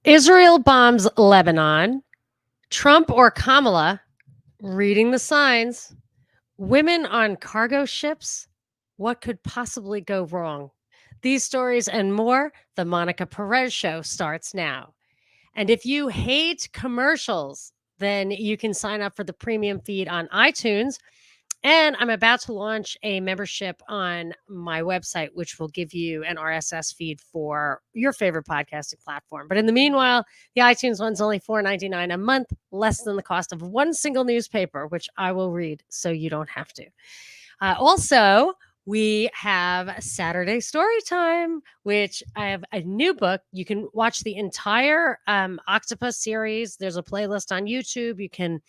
Israel bombs Lebanon. Trump or Kamala reading the signs. Women on cargo ships. What could possibly go wrong? These stories and more, the Monica Perez Show starts now. And if you hate commercials, then you can sign up for the premium feed on iTunes. And I'm about to launch a membership on my website, which will give you an RSS feed for your favorite podcasting platform. But in the meanwhile, the iTunes one's only $4.99 a month, less than the cost of one single newspaper, which I will read so you don't have to. Also, we have Saturday Story Time, which I have a new book. You can watch the entire Octopus series. There's a playlist on YouTube. You can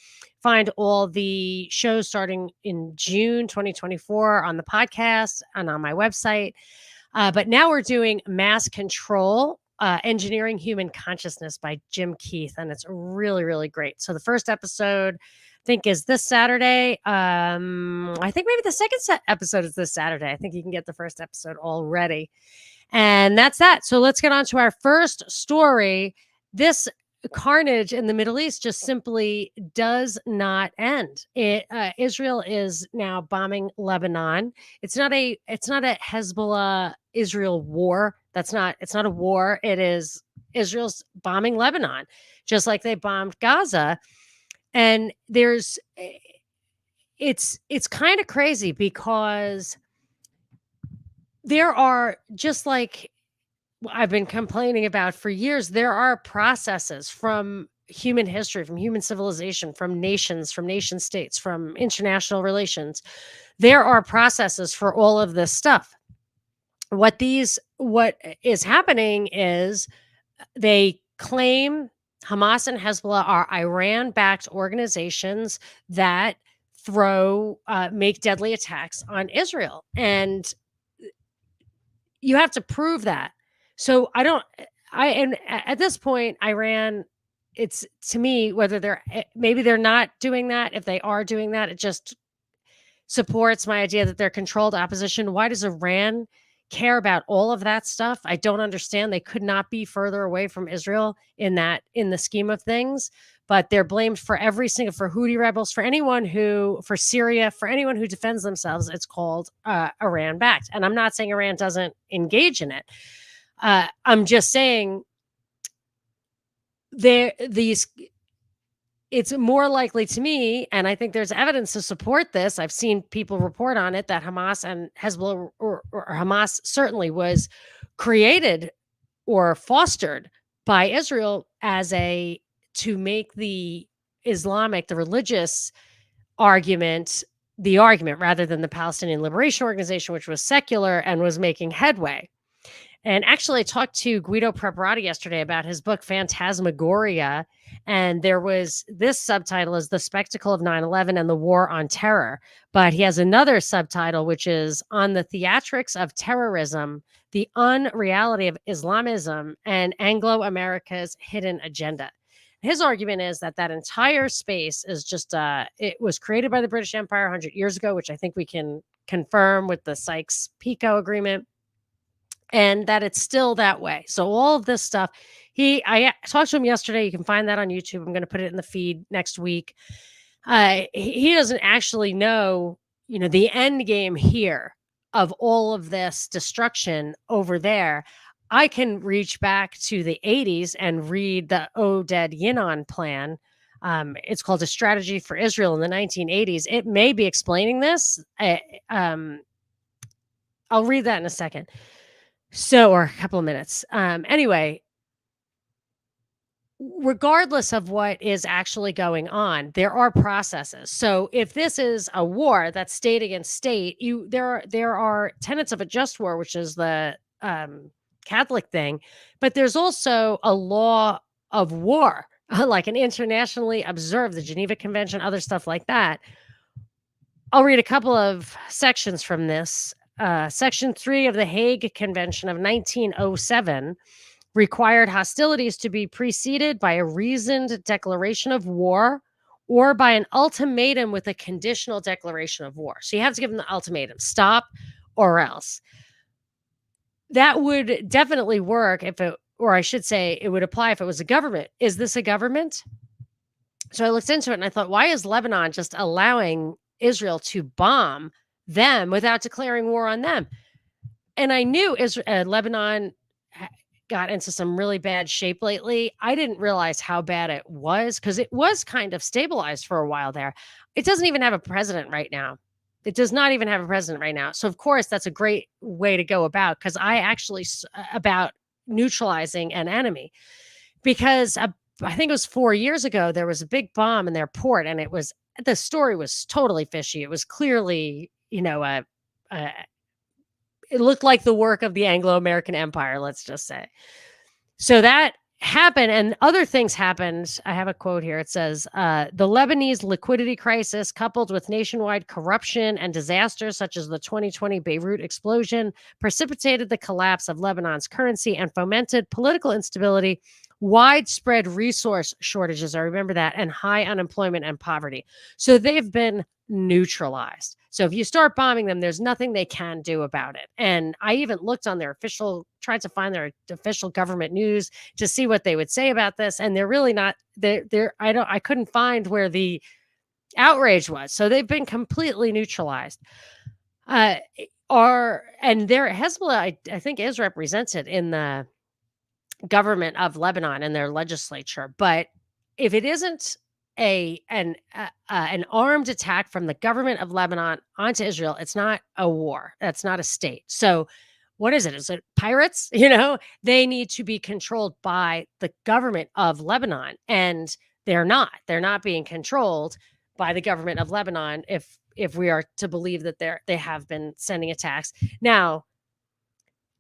find all the shows starting in June 2024 on the podcast and on my website. But now we're doing Mass Control, Engineering Human Consciousness by Jim Keith. And it's really, really great. So the first episode, I think, is this Saturday. I think maybe the second episode is this Saturday. I think you can get the first episode already. And that's that. So let's get on to our first story. This carnage in the Middle East just simply does not end. Israel is now bombing Lebanon. It's not a Hezbollah Israel war. It's not a war. It is Israel's bombing Lebanon, just like they bombed Gaza. And it's kind of crazy because there are, just like I've been complaining about for years, there are processes from human history, from human civilization, from nations, from nation states, from international relations. There are processes for all of this stuff. What is happening is they claim Hamas and Hezbollah are Iran-backed organizations that make deadly attacks on Israel. And you have to prove that. So at this point, Iran, it's, to me, whether maybe they're not doing that. If they are doing that, it just supports my idea that they're controlled opposition. Why does Iran care about all of that stuff? I don't understand. They could not be further away from Israel in the scheme of things, but they're blamed for for Houthi rebels, for Syria, for anyone who defends themselves. It's called Iran backed. And I'm not saying Iran doesn't engage in it. I'm just saying it's more likely to me, and I think there's evidence to support this. I've seen people report on it that Hamas and Hezbollah, or Hamas certainly, was created or fostered by Israel to make the religious argument, the argument, rather than the Palestinian Liberation Organization, which was secular and was making headway. And actually, I talked to Guido Preparati yesterday about his book, Phantasmagoria. And there was this subtitle is The Spectacle of 9/11 and the War on Terror. But he has another subtitle, which is On the Theatrics of Terrorism, the Unreality of Islamism, and Anglo-America's Hidden Agenda. His argument is that entire space is just, it was created by the British Empire 100 years ago, which I think we can confirm with the Sykes-Picot Agreement, and that it's still that way. So all of this stuff, I talked to him yesterday. You can find that on YouTube. I'm going to put it in the feed next week. He doesn't actually know, the end game here of all of this destruction over there. I can reach back to the 80s and read the Oded Yinon plan. It's called A Strategy for Israel in the 1980s. It may be explaining this. I'll read that in a second. Or a couple of minutes. Anyway, regardless of what is actually going on, there are processes. So if this is a war that's state against state, there are tenets of a just war, which is the Catholic thing, but there's also a law of war, like an internationally observed, the Geneva Convention, other stuff like that. I'll read a couple of sections from this. Section 3 of the Hague Convention of 1907 required hostilities to be preceded by a reasoned declaration of war or by an ultimatum with a conditional declaration of war. So you have to give them the ultimatum, stop or else. That would definitely work if or I should say it would apply if it was a government. Is this a government? So I looked into it and I thought, why is Lebanon just allowing Israel to bomb them without declaring war on them? And I knew Lebanon got into some really bad shape lately. I didn't realize how bad it was because it was kind of stabilized for a while there. It doesn't even have a president right now. It does not even have a president right now. So of course that's a great way to go about, because I actually about neutralizing an enemy, because I think it was 4 years ago there was a big bomb in their port, and the story was totally fishy. It was clearly, a it looked like the work of the Anglo-American Empire, let's just say. So that happened, and other things happened. I have a quote here. It says, the Lebanese liquidity crisis, coupled with nationwide corruption and disasters such as the 2020 Beirut explosion, precipitated the collapse of Lebanon's currency and fomented political instability, widespread resource shortages, I remember that, and high unemployment and poverty. So they've been neutralized. So if you start bombing them, there's nothing they can do about it. And I even looked on tried to find their official government news to see what they would say about this. And they're really not, I couldn't find where the outrage was. So they've been completely neutralized. And their Hezbollah, I think, is represented in the government of Lebanon and their legislature. But if it isn't an armed attack from the government of Lebanon onto Israel, it's not a war. That's not a state. So what is it? Is it pirates? They need to be controlled by the government of Lebanon, and they're not. They're not being controlled by the government of Lebanon if we are to believe that they have been sending attacks. Now,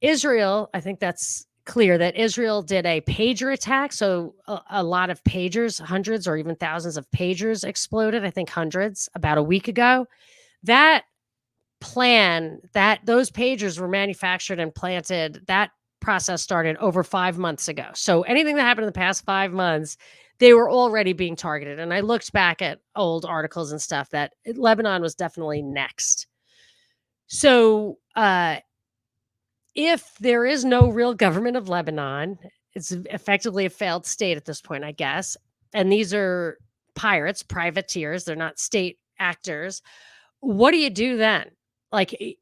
Israel, I think that's clear that Israel did a pager attack. So a lot of pagers, hundreds or even thousands of pagers exploded. I think hundreds about a week ago. Those pagers were manufactured and planted. That process started over 5 months ago. So anything that happened in the past 5 months, they were already being targeted. And I looked back at old articles and stuff that Lebanon was definitely next. So, if there is no real government of Lebanon, it's effectively a failed state at this point, I guess. And these are pirates, privateers. They're not state actors. What do you do then? Like,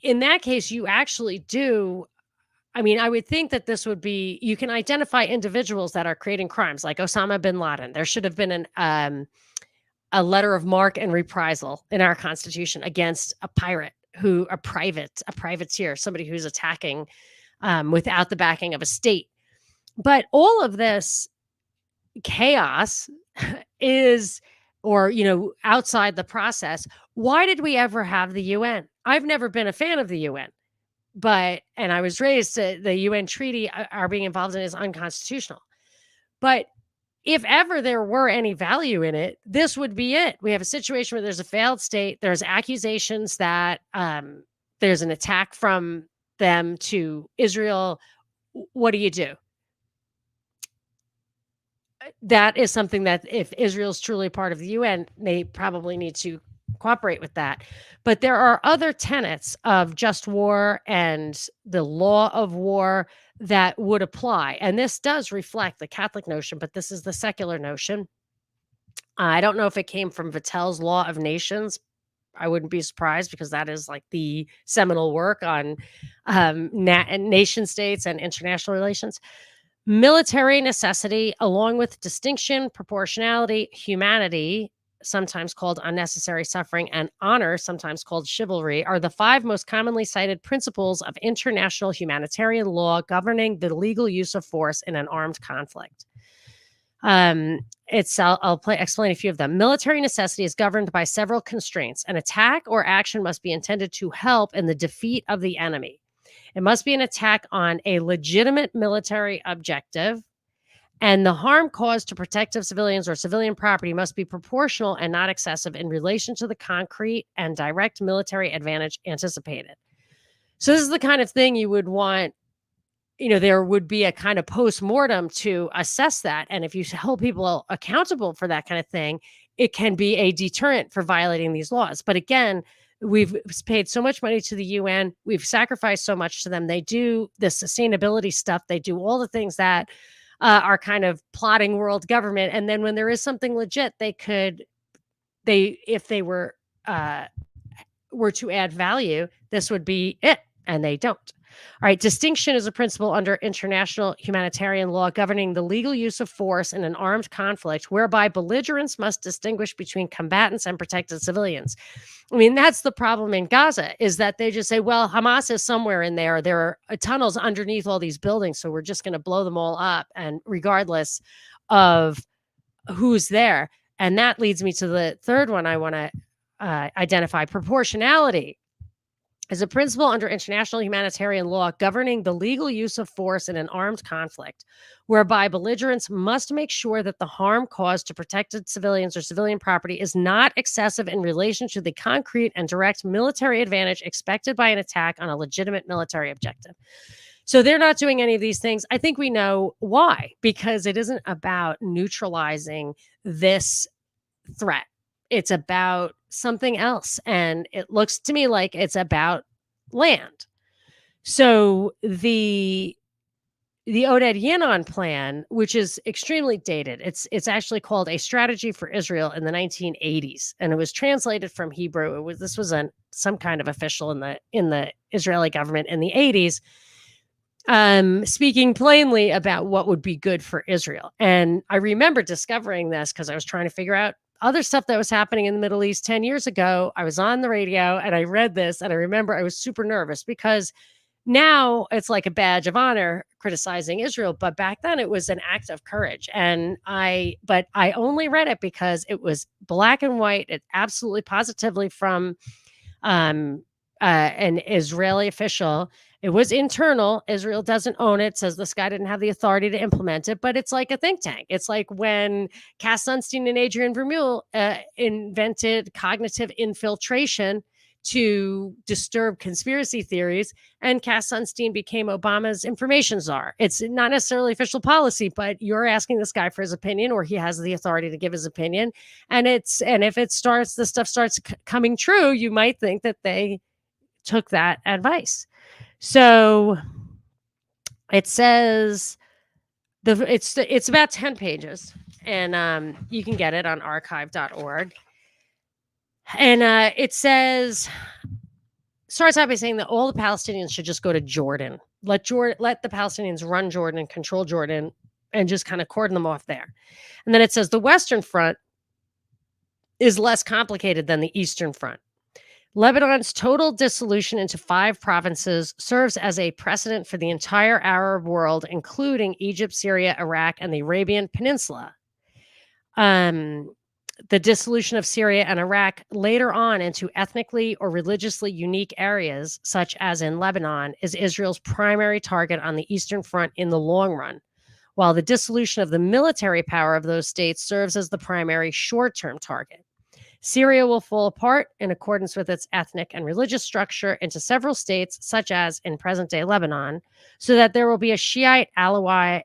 in that case, you actually do. I mean, I would think that this would be, you can identify individuals that are creating crimes like Osama bin Laden. There should have been a letter of marque and reprisal in our Constitution against a pirate, a privateer, somebody who's attacking without the backing of a state. But all of this chaos is, outside the process. Why did we ever have the UN? I've never been a fan of the UN, and I was raised to the UN treaty are being involved in is unconstitutional. But if ever there were any value in it, this would be it. We have a situation where there's a failed state. There's accusations that there's an attack from them to Israel. What do you do? That is something that if Israel's truly part of the UN, they probably need to cooperate with that. But there are other tenets of just war and the law of war that would apply. And this does reflect the Catholic notion, but this is the secular notion. I don't know if it came from Vattel's Law of Nations. I wouldn't be surprised, because that is like the seminal work on nation states and international relations. Military necessity, along with distinction, proportionality, humanity, sometimes called unnecessary suffering, and honor, sometimes called chivalry, are the 5 most commonly cited principles of international humanitarian law governing the legal use of force in an armed conflict. I'll explain a few of them. Military necessity is governed by several constraints. An attack or action must be intended to help in the defeat of the enemy. It must be an attack on a legitimate military objective, and the harm caused to protective civilians or civilian property must be proportional and not excessive in relation to the concrete and direct military advantage anticipated. So this is the kind of thing you would want, there would be a kind of post-mortem to assess that. And if you hold people accountable for that kind of thing, it can be a deterrent for violating these laws. But again, We've paid so much money to the UN. We've sacrificed so much to them. They do the sustainability stuff. They do all the things that are kind of plotting world government. And then when there is something legit, if they were to add value, this would be it, and they don't. All right, distinction is a principle under international humanitarian law governing the legal use of force in an armed conflict, whereby belligerents must distinguish between combatants and protected civilians. I mean, that's the problem in Gaza, is that they just say, well, Hamas is somewhere in there. There are tunnels underneath all these buildings, so we're just going to blow them all up, and regardless of who's there. And that leads me to the third one I want to identify. Proportionality is a principle under international humanitarian law governing the legal use of force in an armed conflict, whereby belligerents must make sure that the harm caused to protected civilians or civilian property is not excessive in relation to the concrete and direct military advantage expected by an attack on a legitimate military objective. So they're not doing any of these things. I think we know why, because it isn't about neutralizing this threat. It's about something else. And it looks to me like it's about land. So the Oded Yinon plan, which is extremely dated, it's actually called A Strategy for Israel in the 1980s, and it was translated from Hebrew. This was some kind of official in the Israeli government in the 80s, speaking plainly about what would be good for Israel. And I remember discovering this because I was trying to figure out other stuff that was happening in the Middle East 10 years ago. I was on the radio and I read this, and I remember I was super nervous because now it's like a badge of honor criticizing Israel, but back then it was an act of courage. But I only read it because it was black and white. It absolutely positively from an Israeli official. It was internal. Israel doesn't own it, says this guy didn't have the authority to implement it, but it's like a think tank. It's like when Cass Sunstein and Adrian Vermeule invented cognitive infiltration to disturb conspiracy theories, and Cass Sunstein became Obama's information czar. It's not necessarily official policy, but you're asking this guy for his opinion, or he has the authority to give his opinion. And if the stuff starts coming true, you might think that they took that advice. So it says it's about 10 pages, and you can get it on archive.org. And it starts out by saying that all the Palestinians should just go to Jordan. Let the Palestinians run Jordan and control Jordan, and just kind of cordon them off there. And then it says the Western Front is less complicated than the Eastern Front. Lebanon's total dissolution into 5 provinces serves as a precedent for the entire Arab world, including Egypt, Syria, Iraq, and the Arabian Peninsula. The dissolution of Syria and Iraq later on into ethnically or religiously unique areas, such as in Lebanon, is Israel's primary target on the Eastern Front in the long run, while the dissolution of the military power of those states serves as the primary short-term target. Syria will fall apart in accordance with its ethnic and religious structure into several states, such as in present-day Lebanon, so that there will be a Shiite Alawi,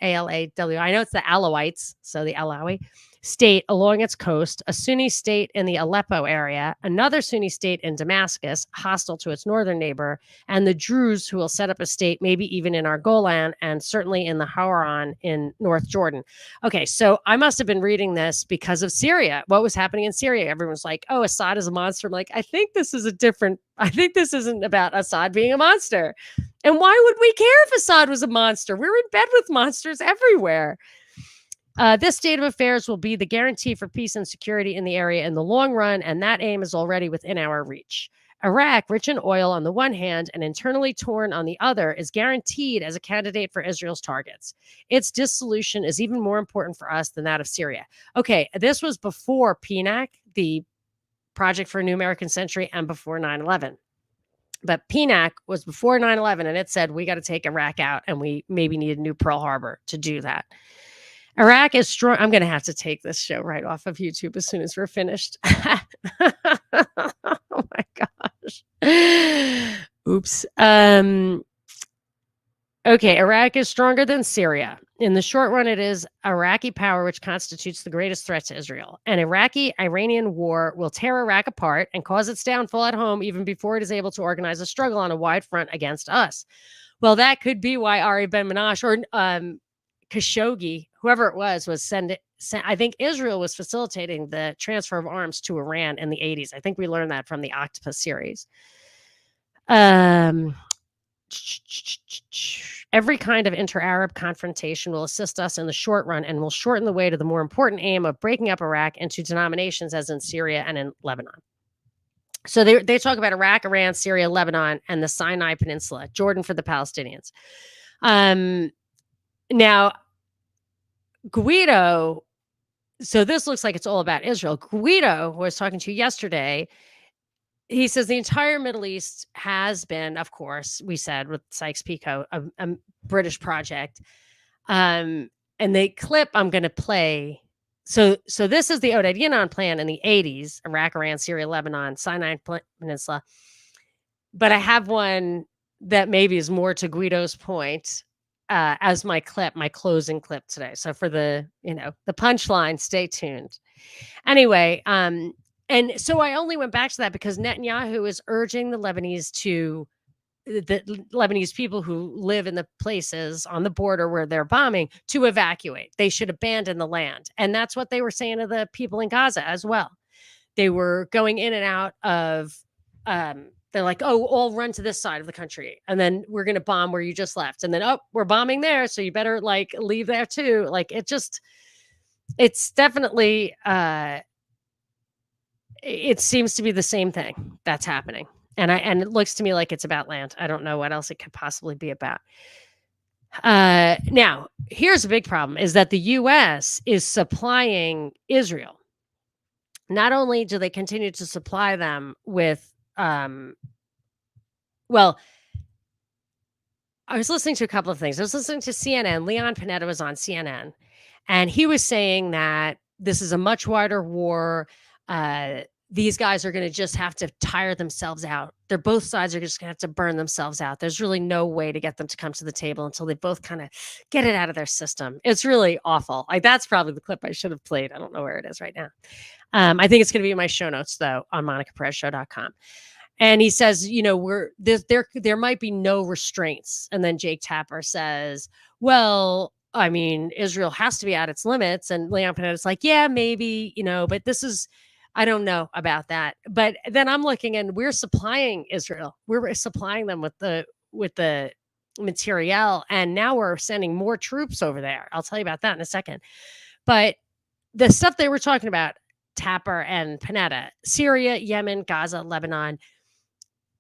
A-L-A-W. I know it's the Alawites, so the Alawi state along its coast, a Sunni state in the Aleppo area, another Sunni state in Damascus, hostile to its northern neighbor, and the Druze, who will set up a state maybe even in our Golan and certainly in the Hauran in North Jordan. Okay, so I must have been reading this because of Syria. What was happening in Syria? Everyone's like, oh, Assad is a monster. I'm like, I think this isn't about Assad being a monster. And why would we care if Assad was a monster? We're in bed with monsters everywhere. This state of affairs will be the guarantee for peace and security in the area in the long run, and that aim is already within our reach. Iraq, rich in oil on the one hand and internally torn on the other, is guaranteed as a candidate for Israel's targets. Its dissolution is even more important for us than that of Syria. Okay, this was before PNAC, the Project for a New American Century, and before 9/11. But PNAC was before 9/11, and it said we got to take Iraq out, and we maybe need a new Pearl Harbor to do that. Iraq is strong. I'm going to have to take this show right off of YouTube as soon as we're finished. Oh my gosh. Oops. Okay, Iraq is stronger than Syria. In the short run, it is Iraqi power which constitutes the greatest threat to Israel. An Iraqi-Iranian war will tear Iraq apart and cause its downfall at home even before it is able to organize a struggle on a wide front against us. Well, that could be why Ari Ben-Menashe or Khashoggi, whoever it was I think Israel was facilitating the transfer of arms to Iran in the 80s. I think we learned that from the Octopus series. Um, Every kind of inter-Arab confrontation will assist us in the short run and will shorten the way to the more important aim of breaking up Iraq into denominations as in Syria and in Lebanon. So they talk about Iraq, Iran, Syria, Lebanon, and the Sinai Peninsula, Jordan for the Palestinians. Now, Guido, so this looks like it's all about Israel. Guido, who I was talking to yesterday, he says the entire Middle East has been, of course, we said with Sykes-Picot, a British project. And the clip I'm going to play. So this is the Oded Yinon plan in the 80s, Iraq, Iran, Syria, Lebanon, Sinai Peninsula. But I have one that maybe is more to Guido's point as my closing clip today. So for the punchline, stay tuned. Anyway, and so I only went back to that because Netanyahu is urging the Lebanese people who live in the places on the border where they're bombing to evacuate. They should abandon the land. And that's what they were saying to the people in Gaza as well. They were going in and out of, they're like, oh, all run to this side of the country. And then we're going to bomb where you just left. And then, oh, we're bombing there. So you better leave there too. It's definitely, it seems to be the same thing that's happening. And it looks to me like it's about land. I don't know what else it could possibly be about. Now, here's a big problem is that the U.S. is supplying Israel. Not only do they continue to supply them with, well, I was listening to a couple of things. I was listening to CNN. Leon Panetta was on CNN, and he was saying that this is a much wider war. These guys are going to just have to tire themselves out. Both sides are just going to have to burn themselves out. There's really no way to get them to come to the table until they both kind of get it out of their system. It's really awful. That's probably the clip I should have played. I don't know where it is right now. I think it's going to be in my show notes though on monicaperezshow.com. And he says, there might be no restraints. And then Jake Tapper says, well, I mean, Israel has to be at its limits. And Leon Panetta's like, yeah, maybe, but this is, I don't know about that. But then I'm looking and we're supplying Israel. We're supplying them with the materiel. And now we're sending more troops over there. I'll tell you about that in a second. But the stuff they were talking about, Tapper and Panetta, Syria, Yemen, Gaza, Lebanon,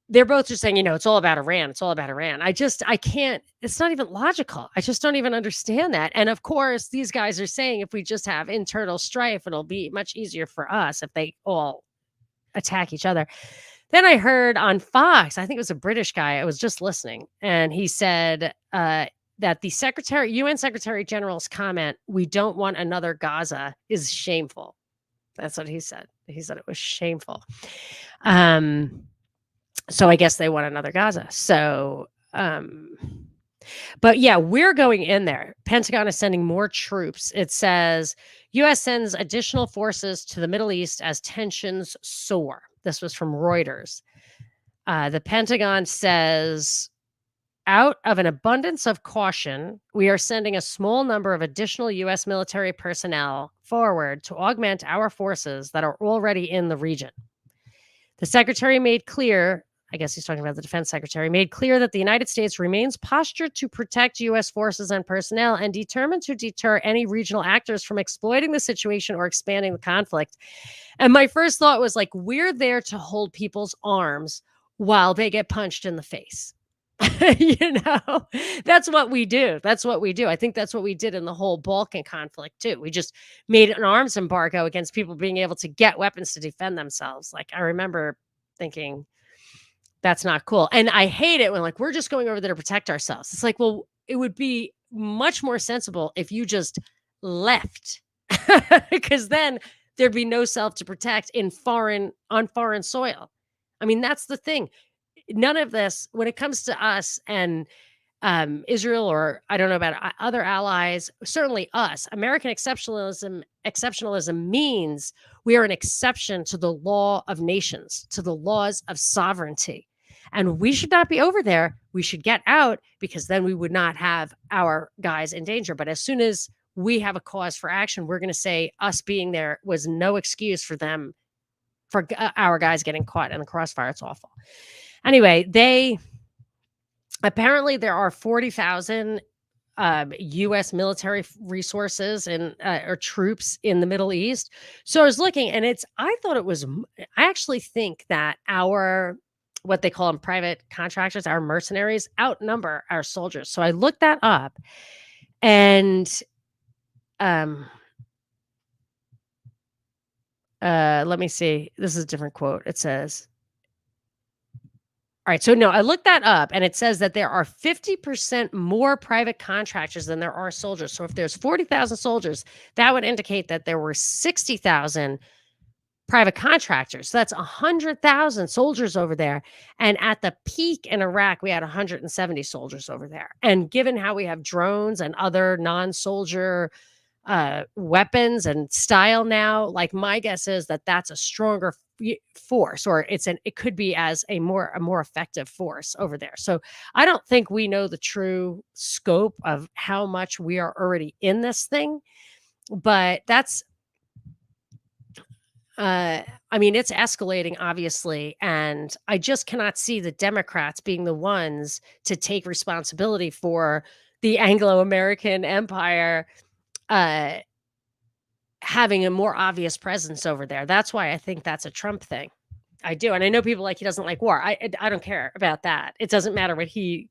they're both just saying, it's all about Iran. It's all about Iran. I can't, it's not even logical. I just don't even understand that. And of course, these guys are saying if we just have internal strife, it'll be much easier for us if they all attack each other. Then I heard on Fox, I think it was a British guy, I was just listening, and he said that the UN Secretary General's comment, we don't want another Gaza, is shameful. That's what he said. He said it was shameful. So I guess they want another Gaza. So, but yeah, we're going in there. Pentagon is sending more troops. It says U.S. sends additional forces to the Middle East as tensions soar. This was from Reuters. The Pentagon says, out of an abundance of caution, we are sending a small number of additional U.S. military personnel forward to augment our forces that are already in the region. The secretary made clear, I guess he's talking about the defense secretary, made clear that the United States remains postured to protect U.S. forces and personnel and determined to deter any regional actors from exploiting the situation or expanding the conflict. And my first thought was we're there to hold people's arms while they get punched in the face. That's what we do. I think that's what we did in the whole Balkan conflict too. We just made an arms embargo against people being able to get weapons to defend themselves. I remember thinking that's not cool. And I hate it when we're just going over there to protect ourselves. It's well, it would be much more sensible if you just left because then there'd be no self to protect on foreign soil. I mean, that's the thing. None of this, when it comes to us and Israel, or I don't know about other allies, certainly us. American exceptionalism means we are an exception to the law of nations, to the laws of sovereignty. And we should not be over there. We should get out, because then we would not have our guys in danger. But as soon as we have a cause for action, we're going to say us being there was no excuse for them, for our guys getting caught in the crossfire. It's awful. Anyway, apparently there are 40,000 U.S. military resources and or troops in the Middle East. So I was looking, and I thought it was. I actually think that what they call them private contractors, our mercenaries, outnumber our soldiers. So I looked that up, and let me see. This is a different quote. It says, all right, so no, I looked that up, and it says that there are 50% more private contractors than there are soldiers. So if there's 40,000 soldiers, that would indicate that there were 60,000 private contractors. So that's 100,000 soldiers over there. And at the peak in Iraq, we had 170 soldiers over there. And given how we have drones and other non-soldier weapons and style now, like, my guess is that that's a stronger force, or it could be as a more effective force over there. So I don't think we know the true scope of how much we are already in this thing, but that's I mean, it's escalating, obviously, and I just cannot see the Democrats being the ones to take responsibility for the Anglo-American empire uh having a more obvious presence over there. That's why I think that's a Trump thing. I do. And I know people like, he doesn't like war. I don't care about that. It doesn't matter what he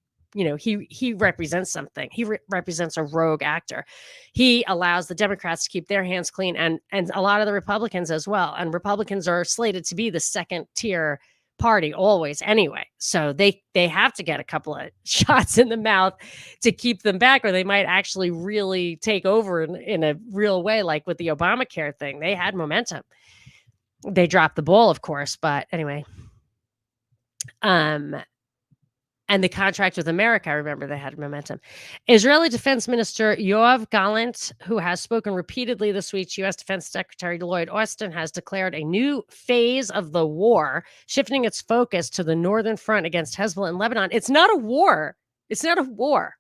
represents something. He represents a rogue actor. He allows the Democrats to keep their hands clean, and a lot of the Republicans as well. And Republicans are slated to be the second tier party always anyway. So they have to get a couple of shots in the mouth to keep them back, or they might actually really take over in a real way, like with the Obamacare thing. They had momentum. They dropped the ball, of course, but anyway. And the contract with America, I remember they had momentum. Israeli Defense Minister Yoav Gallant, who has spoken repeatedly this week to U.S. Defense Secretary Lloyd Austin, has declared a new phase of the war, shifting its focus to the northern front against Hezbollah in Lebanon. It's not a war. It's not a war.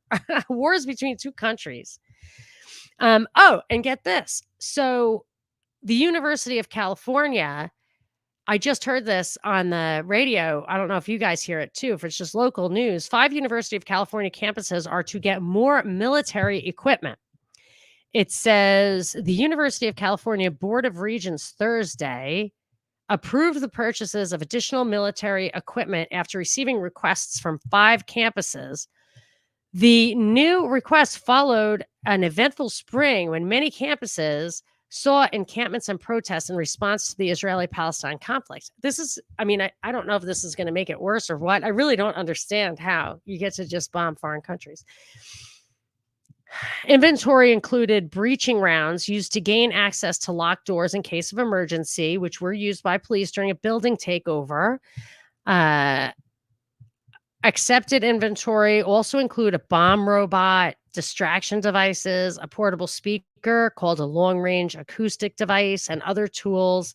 War is between two countries. And get this. So the University of California, I just heard this on the radio. I don't know if you guys hear it too, if it's just local news. 5 University of California campuses are to get more military equipment. It says the University of California Board of Regents Thursday approved the purchases of additional military equipment after receiving requests from 5 campuses. The new request followed an eventful spring when many campuses saw encampments and protests in response to the Israeli-Palestine conflict. I don't know if this is going to make it worse or what. I really don't understand how you get to just bomb foreign countries. Inventory included breaching rounds used to gain access to locked doors in case of emergency, which were used by police during a building takeover. Accepted inventory also include a bomb robot, distraction devices, a portable speaker called a long-range acoustic device, and other tools,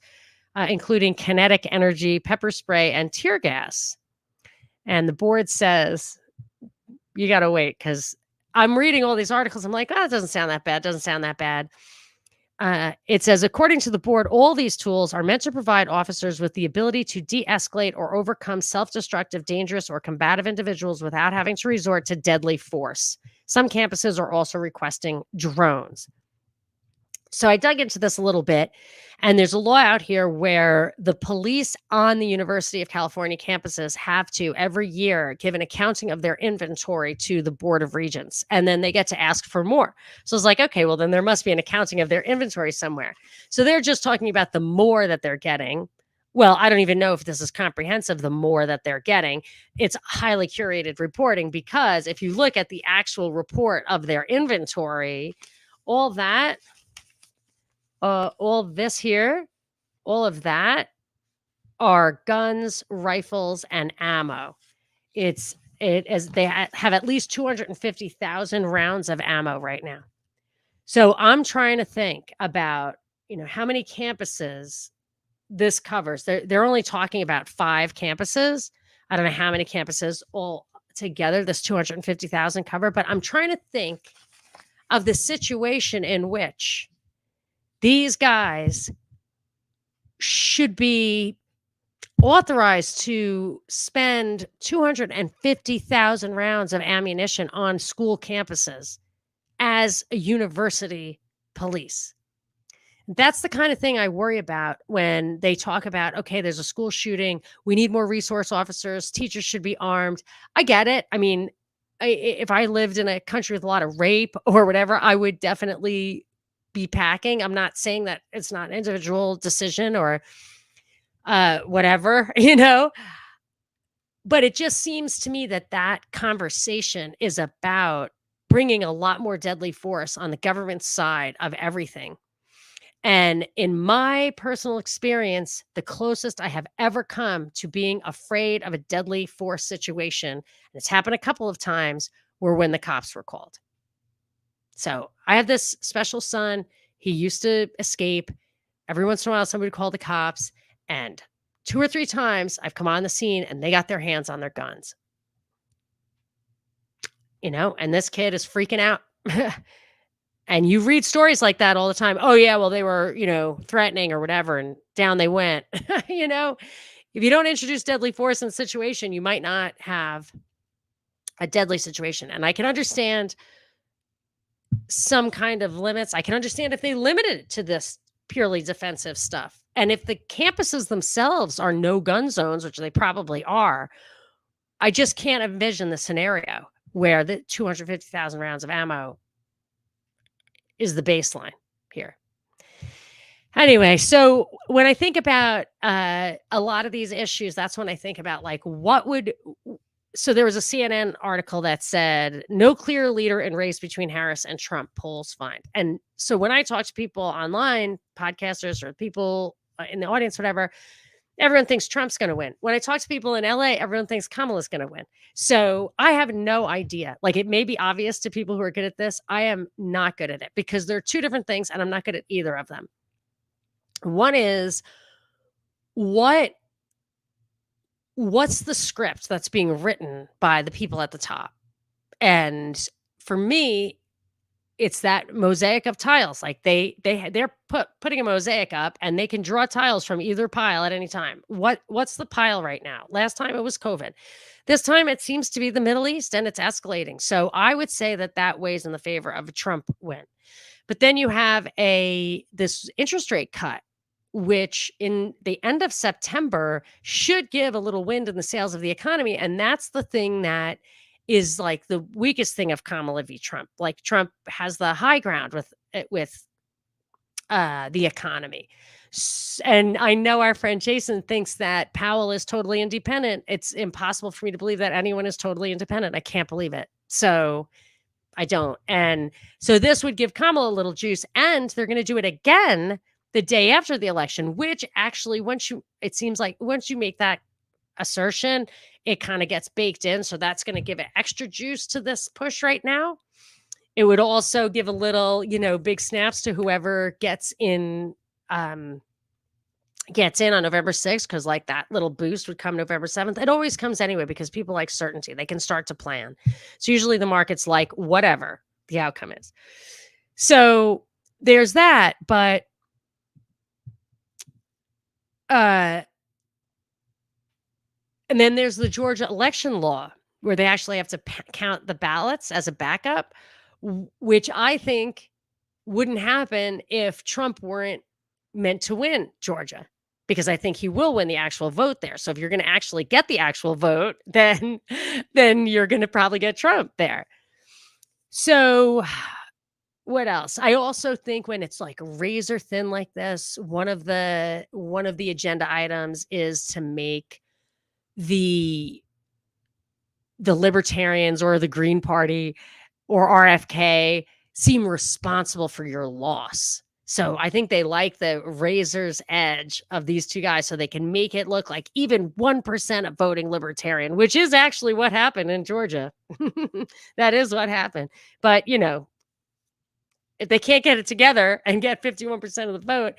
including kinetic energy, pepper spray, and tear gas. And the board says, you got to wait, because I'm reading all these articles. I'm like, it doesn't sound that bad. Doesn't sound that bad. It says, according to the board, all these tools are meant to provide officers with the ability to de-escalate or overcome self-destructive, dangerous, or combative individuals without having to resort to deadly force. Some campuses are also requesting drones. So I dug into this a little bit, and there's a law out here where the police on the University of California campuses have to every year give an accounting of their inventory to the Board of Regents, and then they get to ask for more. So it's like, okay, well, then there must be an accounting of their inventory somewhere. So they're just talking about the more that they're getting. Well, I don't even know if this is comprehensive, the more that they're getting. It's highly curated reporting, because if you look at the actual report of their inventory, all that, all this here, all of that are guns, rifles, and ammo. It's They have at least 250,000 rounds of ammo right now. So I'm trying to think about, how many campuses this covers. They're only talking about 5 campuses. I don't know how many campuses all together this 250,000 cover, but I'm trying to think of the situation in which these guys should be authorized to spend 250,000 rounds of ammunition on school campuses as a university police. That's the kind of thing I worry about when they talk about, okay, there's a school shooting. We need more resource officers. Teachers should be armed. I get it. I mean, if I lived in a country with a lot of rape or whatever, I would definitely be packing. I'm not saying that it's not an individual decision or whatever, but it just seems to me that that conversation is about bringing a lot more deadly force on the government side of everything. And in my personal experience, the closest I have ever come to being afraid of a deadly force situation, and it's happened a couple of times, were when the cops were called. So I have this special son. He used to escape. Every once in a while, somebody would call the cops. And 2 or 3 times I've come on the scene and they got their hands on their guns. And this kid is freaking out. And you read stories like that all the time. Oh, yeah, well, they were, threatening or whatever, and down they went. If you don't introduce deadly force in the situation, you might not have a deadly situation. And I can understand some kind of limits. I can understand if they limited it to this purely defensive stuff. And if the campuses themselves are no gun zones, which they probably are, I just can't envision the scenario where the 250,000 rounds of ammo is the baseline here. Anyway, so when I think about a lot of these issues, that's when I think about so there was a CNN article that said no clear leader in race between Harris and Trump, polls find. And so when I talk to people online, podcasters or people in the audience, whatever, everyone thinks Trump's going to win. When I talk to people in LA, everyone thinks Kamala's going to win. So I have no idea. Like, it may be obvious to people who are good at this. I am not good at it because they're 2 different things and I'm not good at either of them. One is what's the script that's being written by the people at the top? And for me, it's that mosaic of tiles. Like they're putting a mosaic up and they can draw tiles from either pile at any time. What's the pile right now? Last time it was COVID. This time it seems to be the Middle East and it's escalating. So I would say that weighs in the favor of a Trump win. But then you have this interest rate cut, which in the end of September should give a little wind in the sails of the economy. And that's the thing that is like the weakest thing of Kamala v. Trump. Like, Trump has the high ground with the economy. And I know our friend Jason thinks that Powell is totally independent. It's impossible for me to believe that anyone is totally independent. I can't believe it. So I don't. And so this would give Kamala a little juice, and they're going to do it again the day after the election, which actually, it seems like once you make that assertion, it kind of gets baked in. So that's going to give it extra juice to this push right now. It would also give a little, big snaps to whoever gets in on November 6th, because like that little boost would come November 7th. It always comes anyway because people like certainty. They can start to plan. So usually the market's like whatever the outcome is. So there's that, but and then there's the Georgia election law where they actually have to count the ballots as a backup, which I think wouldn't happen if Trump weren't meant to win Georgia, because I think he will win the actual vote there. So if you're going to actually get the actual vote, then you're going to probably get Trump there. So what else? I also think when it's like razor thin like this, one of the agenda items is to make the Libertarians or the Green Party or RFK seem responsible for your loss. So I think they like the razor's edge of these two guys so they can make it look like even 1% of voting libertarian, which is actually what happened in Georgia. That is what happened. But, if they can't get it together and get 51% of the vote,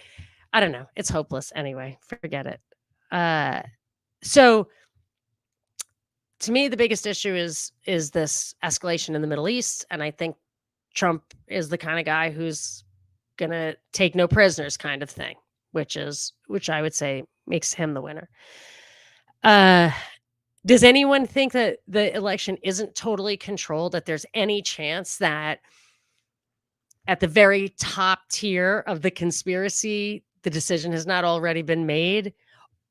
I don't know. It's hopeless anyway. Forget it. So to me, the biggest issue is this escalation in the Middle East, and I think Trump is the kind of guy who's gonna take no prisoners, kind of thing, which I would say makes him the winner. Does anyone think that the election isn't totally controlled? That there's any chance that at the very top tier of the conspiracy, the decision has not already been made?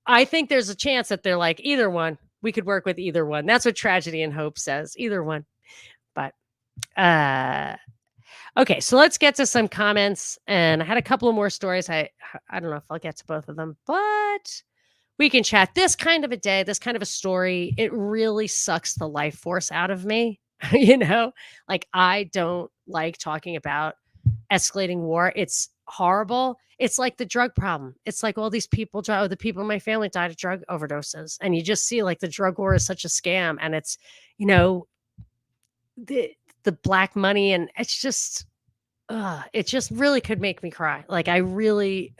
I think there's a chance that they're like, either one. We could work with either one. That's what Tragedy and Hope says. Either one. But okay, so let's get to some comments. And I had a couple of more stories. I don't know if I'll get to both of them, but we can chat. This kind of a day, this kind of a story, it really sucks the life force out of me. Like I don't like talking about escalating war. It's horrible. It's like the drug problem. It's like all these people, the people in my family died of drug overdoses. And you just see like the drug war is such a scam. And it's, the black money. And it's just, it just really could make me cry. Like I find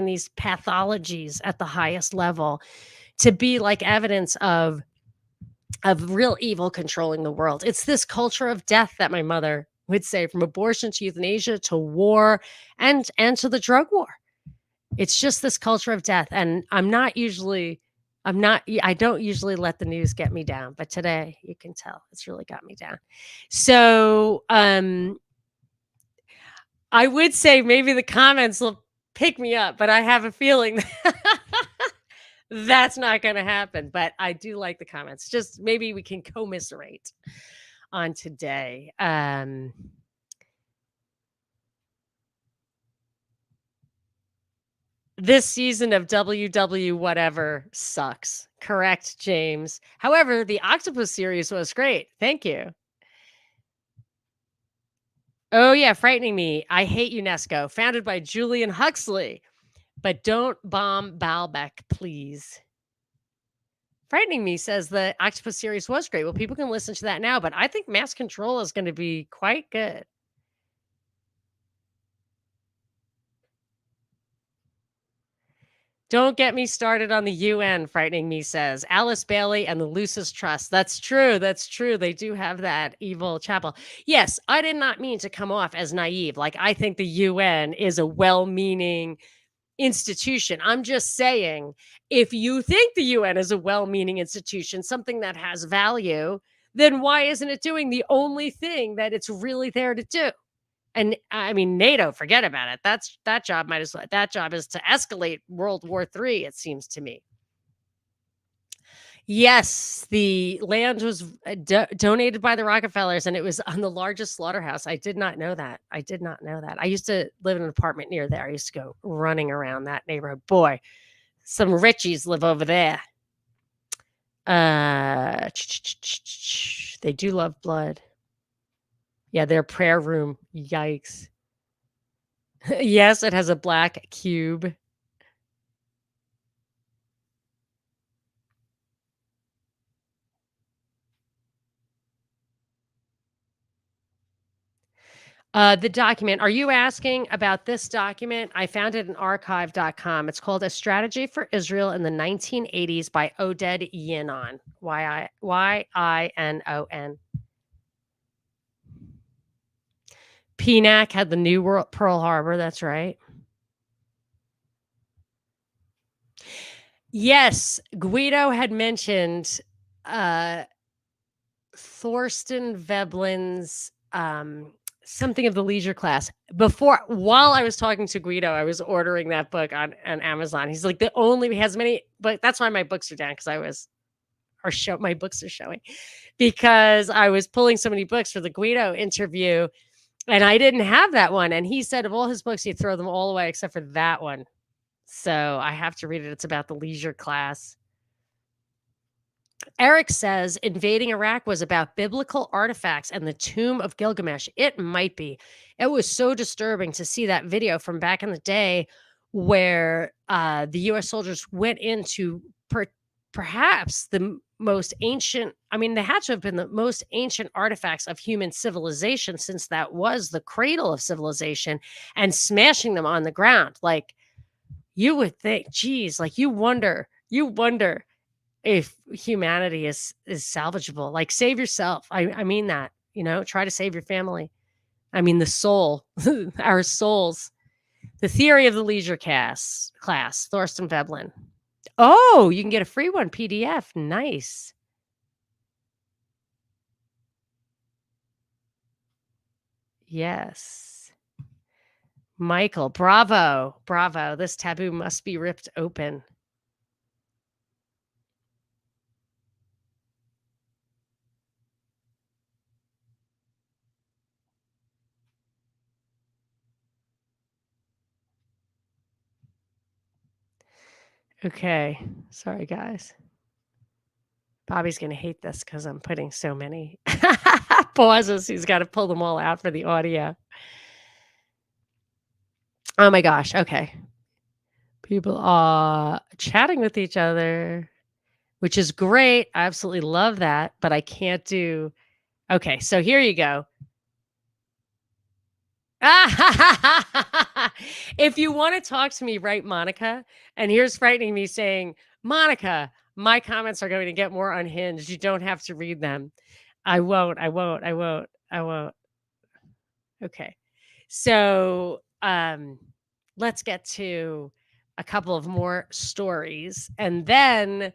these pathologies at the highest level to be like evidence of real evil controlling the world. It's this culture of death that my mother would say, from abortion to euthanasia to war and to the drug war. It's just this culture of death. And I don't usually let the news get me down, but today you can tell it's really got me down. So, I would say maybe the comments will pick me up, but I have a feeling that's not going to happen. But I do like the comments. Just maybe we can commiserate on today. This season of WW whatever sucks. Correct, James. However, the Octopus series was great. Thank you. Oh, yeah, Frightening Me. I hate UNESCO. Founded by Julian Huxley. But don't bomb Baalbek, please. Frightening Me says the Octopus series was great. Well, people can listen to that now, but I think Mass Control is going to be quite good. Don't get me started on the UN, Frightening Me says. Alice Bailey and the Lucis Trust. That's true. That's true. They do have that evil chapel. Yes, I did not mean to come off as naive. Like, I think the UN is a well-meaning institution. I'm just saying, if you think the UN is a well-meaning institution, something that has value, then why isn't it doing the only thing that it's really there to do? And I mean, NATO, forget about it. That job is to escalate World War III, it seems to me. Yes, the land was donated by the Rockefellers, and it was on the largest slaughterhouse. I did not know that. I used to live in an apartment near there. I used to go running around that neighborhood. Boy, some Richies live over there. They do love blood. Yeah, their prayer room. Yikes. Yes, it has a black cube. The document. Are you asking about this document? I found it in archive.com. It's called A Strategy for Israel in the 1980s by Oded Yinon. Yinon. PNAC had the new Pearl Harbor. That's right. Yes, Guido had mentioned Thorsten Veblen's something of the leisure class. While I was talking to Guido, I was ordering that book on Amazon. He's like, he has many, but that's why my books are down, because my books are showing, because I was pulling so many books for the Guido interview, and I didn't have that one. And he said of all his books, he'd throw them all away except for that one. So I have to read it. It's about the leisure class. Eric says invading Iraq was about biblical artifacts and the tomb of Gilgamesh. It might be. It was so disturbing to see that video from back in the day where the US soldiers went into perhaps the most ancient, I mean, they had to have been the most ancient artifacts of human civilization, since that was the cradle of civilization, and smashing them on the ground. Like, you would think, geez, like you wonder if humanity is salvageable. Like, save yourself. I mean that, try to save your family. I mean, the soul, our souls. The Theory of the Leisure class, Thorsten Veblen. Oh, you can get a free one, PDF. Nice. Yes. Michael, bravo. Bravo. This taboo must be ripped open. Okay. Sorry, guys. Bobby's going to hate this because I'm putting so many pauses. He's got to pull them all out for the audio. Oh my gosh. Okay. People are chatting with each other, which is great. I absolutely love that, but I can't do. Okay. So here you go. If you want to talk to me, write Monica. And here's frightening me saying, Monica, my comments are going to get more unhinged. You don't have to read them. I won't. I won't. I won't. I won't. Okay. So let's get to a couple of more stories, and then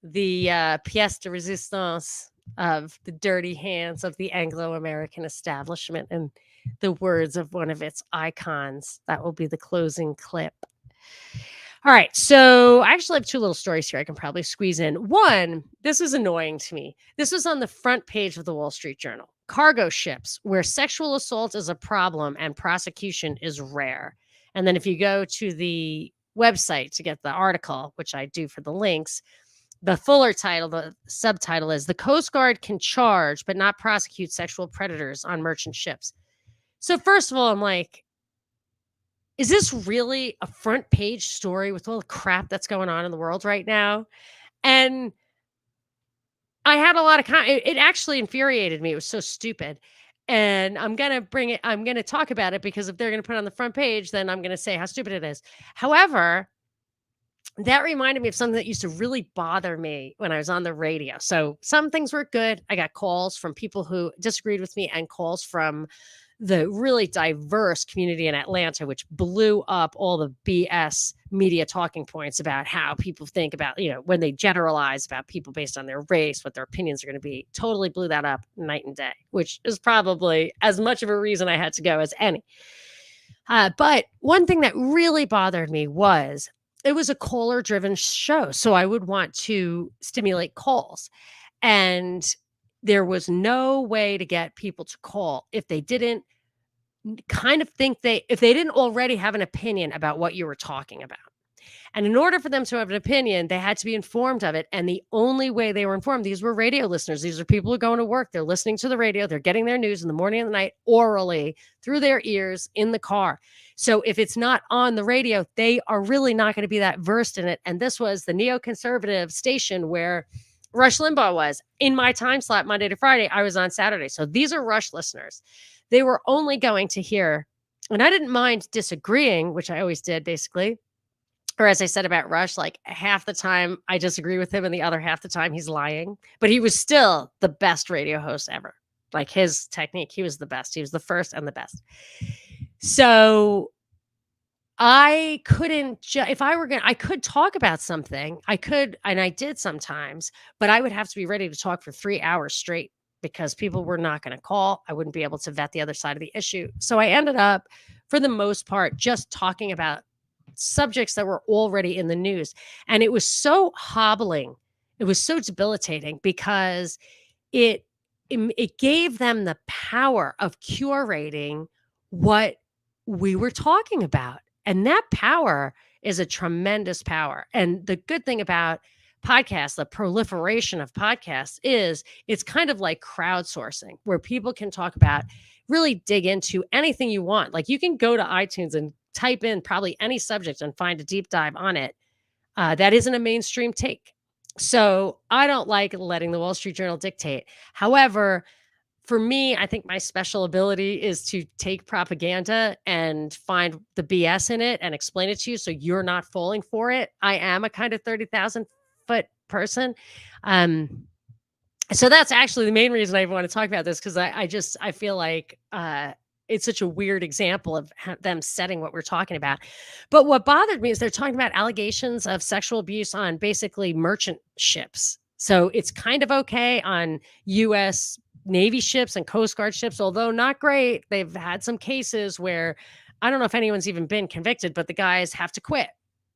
the pièce de résistance of the dirty hands of the Anglo-American establishment, and the words of one of its icons. That will be the closing clip. All right. So I actually have two little stories here I can probably squeeze in. One, this is annoying to me. This was on the front page of the Wall Street Journal. Cargo ships where sexual assault is a problem and prosecution is rare. And then if you go to the website to get the article, which I do for the links, the fuller title, the subtitle is "The Coast Guard Can Charge but Not Prosecute Sexual Predators on Merchant Ships." So first of all, I'm like, is this really a front page story with all the crap that's going on in the world right now? And I had a lot of it actually infuriated me. It was so stupid. And I'm going to I'm going to talk about it, because if they're going to put it on the front page, then I'm going to say how stupid it is. However, that reminded me of something that used to really bother me when I was on the radio. So some things were good. I got calls from people who disagreed with me, and calls from the really diverse community in Atlanta, which blew up all the BS media talking points about how people think about, when they generalize about people based on their race, what their opinions are going to be. Totally blew that up night and day, which is probably as much of a reason I had to go as any. But one thing that really bothered me was it was a caller driven show. So I would want to stimulate calls. And there was no way to get people to call if they didn't kind of think if they didn't already have an opinion about what you were talking about. And in order for them to have an opinion, they had to be informed of it. And the only way they were informed, these were radio listeners. These are people who are going to work. They're listening to the radio. They're getting their news in the morning and the night orally through their ears in the car. So if it's not on the radio, they are really not going to be that versed in it. And this was the neoconservative station where Rush Limbaugh was. In my time slot, Monday to Friday, I was on Saturday. So these are Rush listeners. They were only going to hear, and I didn't mind disagreeing, which I always did basically. Or as I said about Rush, like half the time I disagree with him and the other half the time he's lying. But he was still the best radio host ever. Like, his technique, he was the best. He was the first and the best. So I couldn't, if I were going to, I could talk about something. I could, and I did sometimes, but I would have to be ready to talk for 3 hours straight, because people were not going to call. I wouldn't be able to vet the other side of the issue. So I ended up, for the most part, just talking about subjects that were already in the news. And it was so hobbling. It was so debilitating, because it gave them the power of curating what we were talking about. And that power is a tremendous power. And the good thing about podcasts, the proliferation of podcasts is it's kind of like crowdsourcing where people can talk about really dig into anything you want. Like you can go to iTunes and type in probably any subject and find a deep dive on it. That isn't a mainstream take. So I don't like letting the Wall Street Journal dictate. However, for me, I think my special ability is to take propaganda and find the BS in it and explain it to you so you're not falling for it. I am a kind of 30,000-foot person. Um, so that's actually the main reason I want to talk about this because I feel like it's such a weird example of them setting what we're talking about. But what bothered me is they're talking about allegations of sexual abuse on basically merchant ships. So it's kind of okay on U.S. Navy ships and Coast Guard ships, although not great. They've had some cases where I don't know if anyone's even been convicted, but the guys have to quit.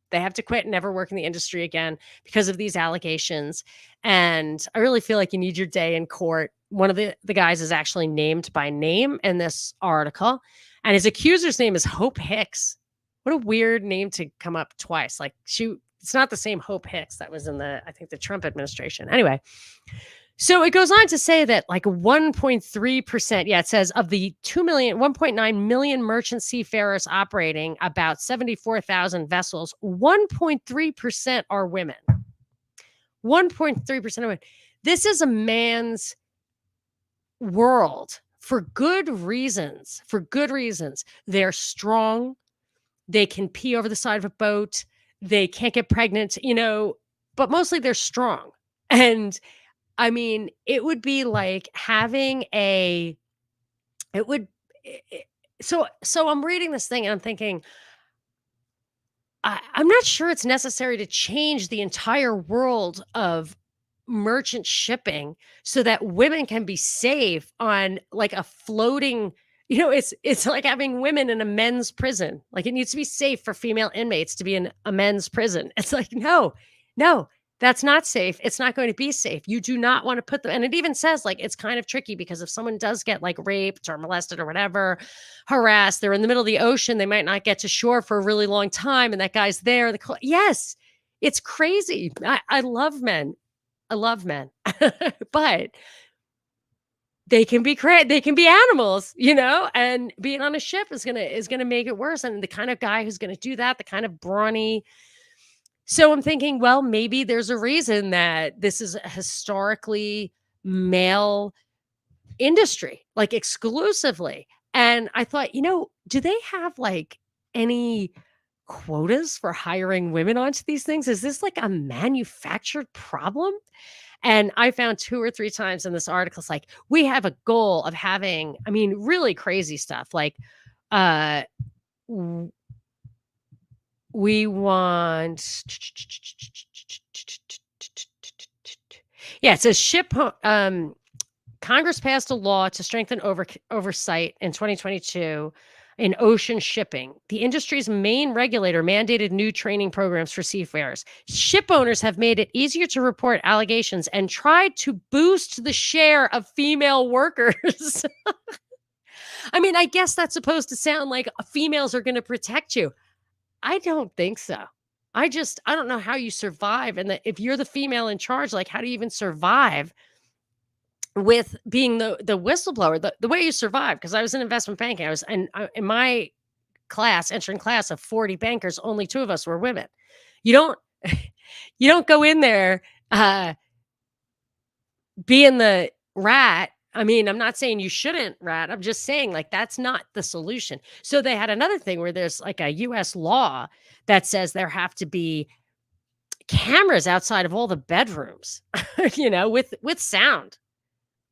They have to quit and never work in the industry again because of these allegations. And I really feel like you need your day in court. One of the guys is actually named by name in this article, and his accuser's name is Hope Hicks. What a weird name to come up twice. Like it's not the same Hope Hicks that was in I think the Trump administration. Anyway, so it goes on to say that like 1.3%, yeah, it says of the 1.9 million merchant seafarers operating about 74,000 vessels, 1.3% are women. 1.3% of women. This is a man's world for good reasons. For good reasons. They're strong. They can pee over the side of a boat. They can't get pregnant, but mostly they're strong. And I mean, it would be like having so I'm reading this thing and I'm thinking, I'm not sure it's necessary to change the entire world of merchant shipping so that women can be safe on like a floating, it's like having women in a men's prison. Like it needs to be safe for female inmates to be in a men's prison. It's like, no, that's not safe. It's not going to be safe. You do not want to put them. And it even says like it's kind of tricky because if someone does get like raped or molested or whatever, harassed, they're in the middle of the ocean, they might not get to shore for a really long time. And that guy's there. Yes, it's crazy. I love men. I love men, but they can be they can be animals, and being on a ship is gonna make it worse. And the kind of guy who's gonna do that, the kind of brawny. So I'm thinking, well, maybe there's a reason that this is a historically male industry, like exclusively. And I thought, do they have like any quotas for hiring women onto these things? Is this like a manufactured problem? And I found 2 or 3 times in this article, it's like, we have a goal of having, I mean, really crazy stuff. Like, we want, yeah, it says Congress passed a law to strengthen oversight in 2022 in ocean shipping. The industry's main regulator mandated new training programs for seafarers. Ship owners have made it easier to report allegations and tried to boost the share of female workers. I mean, I guess that's supposed to sound like females are going to protect you. I don't think so. I don't know how you survive. And if you're the female in charge, like, how do you even survive with being the whistleblower? The way you survive, because I was in investment banking, I was in my entering class of 40 bankers, only 2 of us were women. You don't go in there being the rat. I mean, I'm not saying you shouldn't rat. I'm just saying, like, that's not the solution. So they had another thing where there's like a US law that says there have to be cameras outside of all the bedrooms, with sound.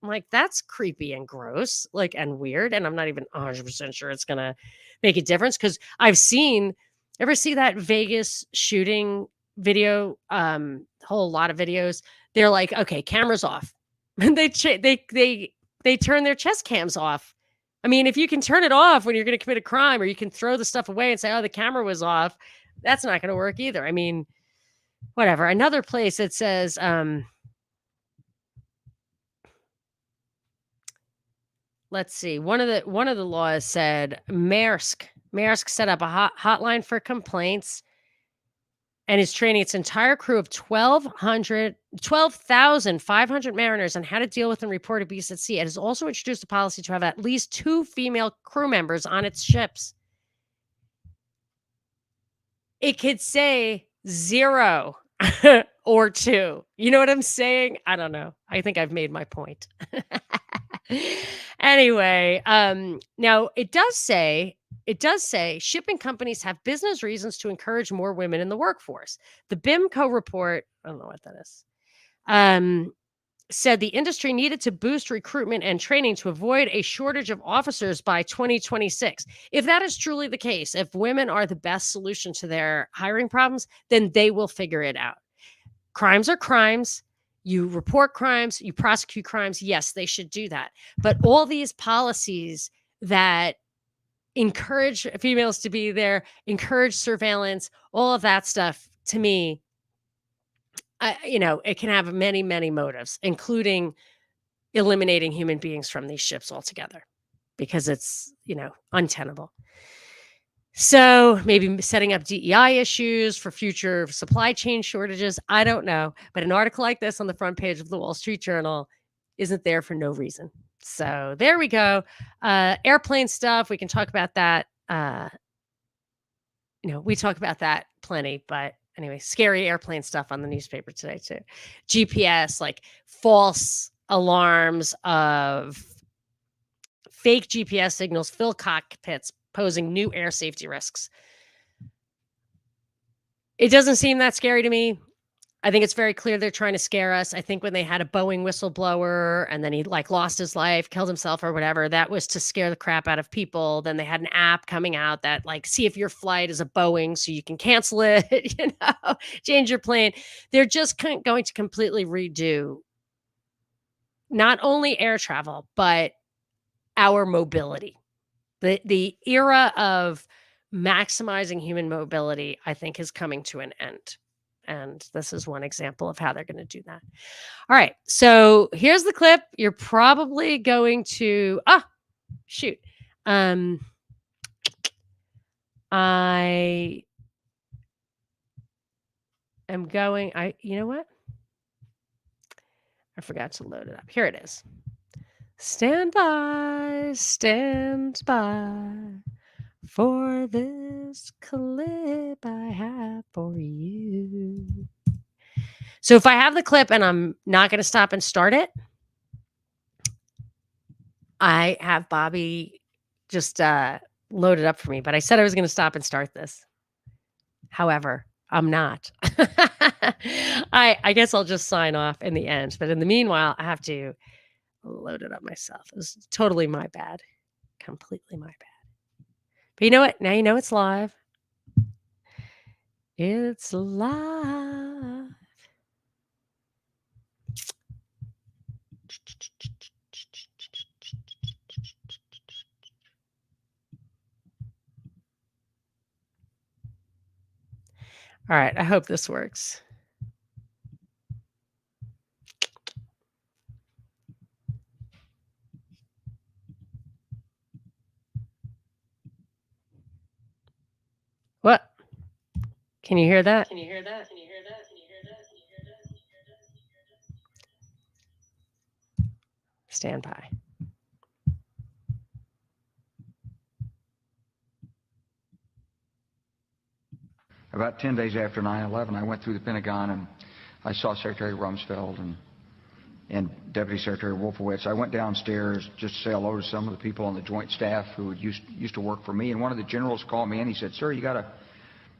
I'm like, that's creepy and gross, like, and weird. And I'm not even 100% sure it's going to make a difference. Cause I've ever see that Vegas shooting video, whole lot of videos. They're like, okay, cameras off. And they turn their chest cams off. I mean, if you can turn it off when you're going to commit a crime, or you can throw the stuff away and say, oh, the camera was off, that's not going to work either. I mean, whatever. Another place it says, let's see. One of the laws said Maersk set up a hotline for complaints. and is training its entire crew of 12,500 mariners on how to deal with and report abuse at sea. It has also introduced a policy to have at least 2 female crew members on its ships. It could say 0 or 2. You know what I'm saying? I don't know. I think I've made my point. Anyway, now it does say shipping companies have business reasons to encourage more women in the workforce. The BIMCO report, I don't know what that is, said the industry needed to boost recruitment and training to avoid a shortage of officers by 2026. If that is truly the case, if women are the best solution to their hiring problems, then they will figure it out. Crimes are crimes. You report crimes, you prosecute crimes. Yes, they should do that. But all these policies that encourage females to be there, encourage surveillance, all of that stuff, to me, it can have many, many motives, including eliminating human beings from these ships altogether, because it's, untenable. So maybe setting up DEI issues for future supply chain shortages. I don't know. But an article like this on the front page of the Wall Street Journal isn't there for no reason. So there we go. Airplane stuff. We can talk about that. We talk about that plenty. But anyway, scary airplane stuff on the newspaper today, too. GPS, like false alarms of fake GPS signals fill cockpits, posing new air safety risks. It doesn't seem that scary to me. I think it's very clear they're trying to scare us. I think when they had a Boeing whistleblower and then he lost his life, killed himself or whatever, that was to scare the crap out of people. Then they had an app coming out that see if your flight is a Boeing so you can cancel it, change your plane. They're just going to completely redo not only air travel, but our mobility. The era of maximizing human mobility, I think, is coming to an end. And this is one example of how they're going to do that. All right. So here's the clip. You're probably going to, shoot. I am going, you know what? I forgot to load it up. Here it is. Stand by for this clip I have for you. So if I have the clip and I'm not going to stop and start it, I have Bobby just load it up for me. But I said I was going to stop and start this. However, I'm not. I guess I'll just sign off in the end. But in the meanwhile, I have to load it up myself. It was totally my bad. Completely my bad. But you know what? Now you know it's live. It's live. All right. I hope this works. What? Can you hear that? Stand by. About 10 days after 9/11, I went through the Pentagon and I saw Secretary Rumsfeld and Deputy Secretary Wolfowitz. I went downstairs just to say hello to some of the people on the Joint Staff who used to work for me. And one of the generals called me in. He said, "Sir, you got to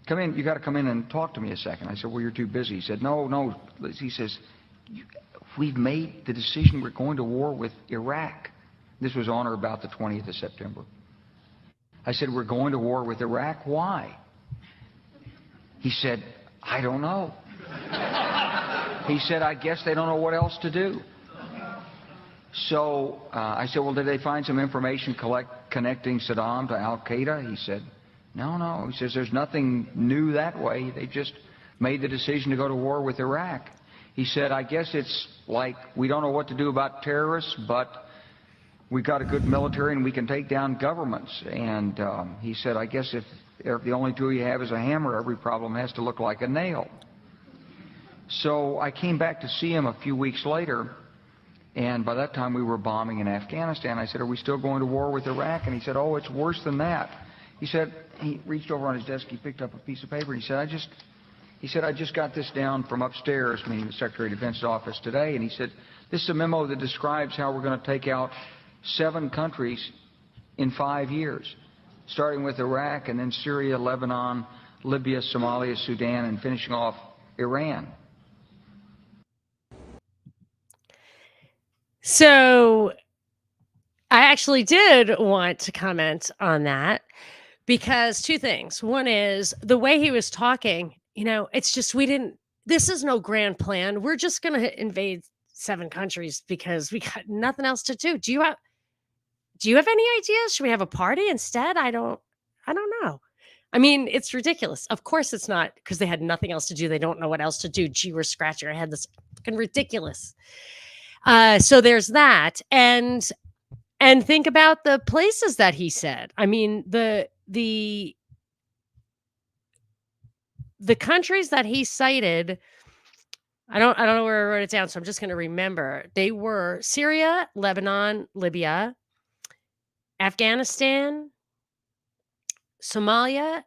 come in. You got to come in and talk to me a second." I said, "Well, you're too busy." He said, "No." He says, "We've made the decision. We're going to war with Iraq." This was on or about the 20th of September. I said, "We're going to war with Iraq. Why?" He said, "I don't know." He said, "I guess they don't know what else to do." So I said, "Well, did they find some information connecting Saddam to Al-Qaeda?" He said, No. He says, "There's nothing new that way. They just made the decision to go to war with Iraq." He said, "I guess it's like we don't know what to do about terrorists, but we've got a good military and we can take down governments." And he said, "I guess if If the only tool you have is a hammer, every problem has to look like a nail. So I came back to see him a few weeks later, and by that time we were bombing in Afghanistan. I said, "Are we still going to war with Iraq?" And he said, "Oh, it's worse than that." He said, he reached over on his desk, he picked up a piece of paper, and he said, I just got this down from upstairs, meaning the Secretary of Defense's office today, and he said, "This is a memo that describes how we're going to take out 7 countries in 5 years, starting with Iraq and then Syria, Lebanon, Libya, Somalia, Sudan, and finishing off Iran." So I actually did want to comment on that because 2 things. One is the way he was talking, it's just this is no grand plan. We're just going to invade 7 countries because we got nothing else to do. Do you have any ideas? Should we have a party instead? I don't know. I mean, it's ridiculous. Of course it's not, because they had nothing else to do. They don't know what else to do. Gee, we're scratching our head. That's fucking ridiculous. So there's that. And think about the places that he said. I mean, the countries that he cited, I don't know where I wrote it down, so I'm just going to remember. They were Syria, Lebanon, Libya, Afghanistan, Somalia,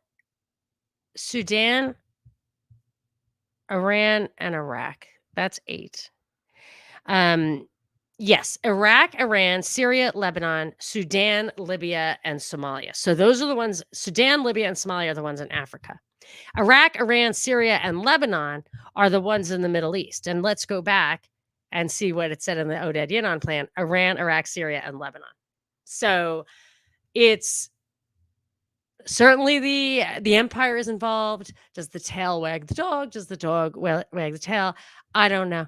Sudan, Iran, and Iraq. That's 8. Yes, Iraq, Iran, Syria, Lebanon, Sudan, Libya, and Somalia. So those are the ones. Sudan, Libya, and Somalia are the ones in Africa. Iraq, Iran, Syria, and Lebanon are the ones in the Middle East. And let's go back and see what it said in the Oded Yinon plan: Iran, Iraq, Syria, and Lebanon. So it's certainly the empire is involved. Does the tail wag the dog? Does the dog wag the tail? I don't know.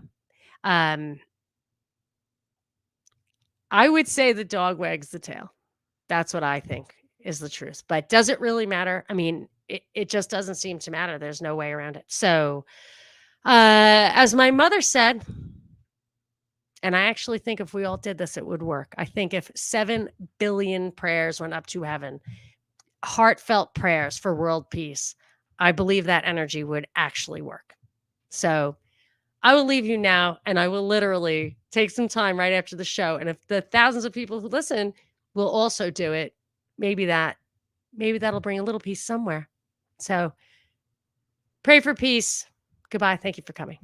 I would say the dog wags the tail. That's what I think is the truth. But does it really matter? I mean, it just doesn't seem to matter. There's no way around it. So, as my mother said, and I actually think if we all did this, it would work. I think if 7 billion prayers went up to heaven, heartfelt prayers for world peace, I believe that energy would actually work. So I will leave you now, and I will literally take some time right after the show. And if the thousands of people who listen will also do it, maybe that'll bring a little peace somewhere. So pray for peace. Goodbye. Thank you for coming.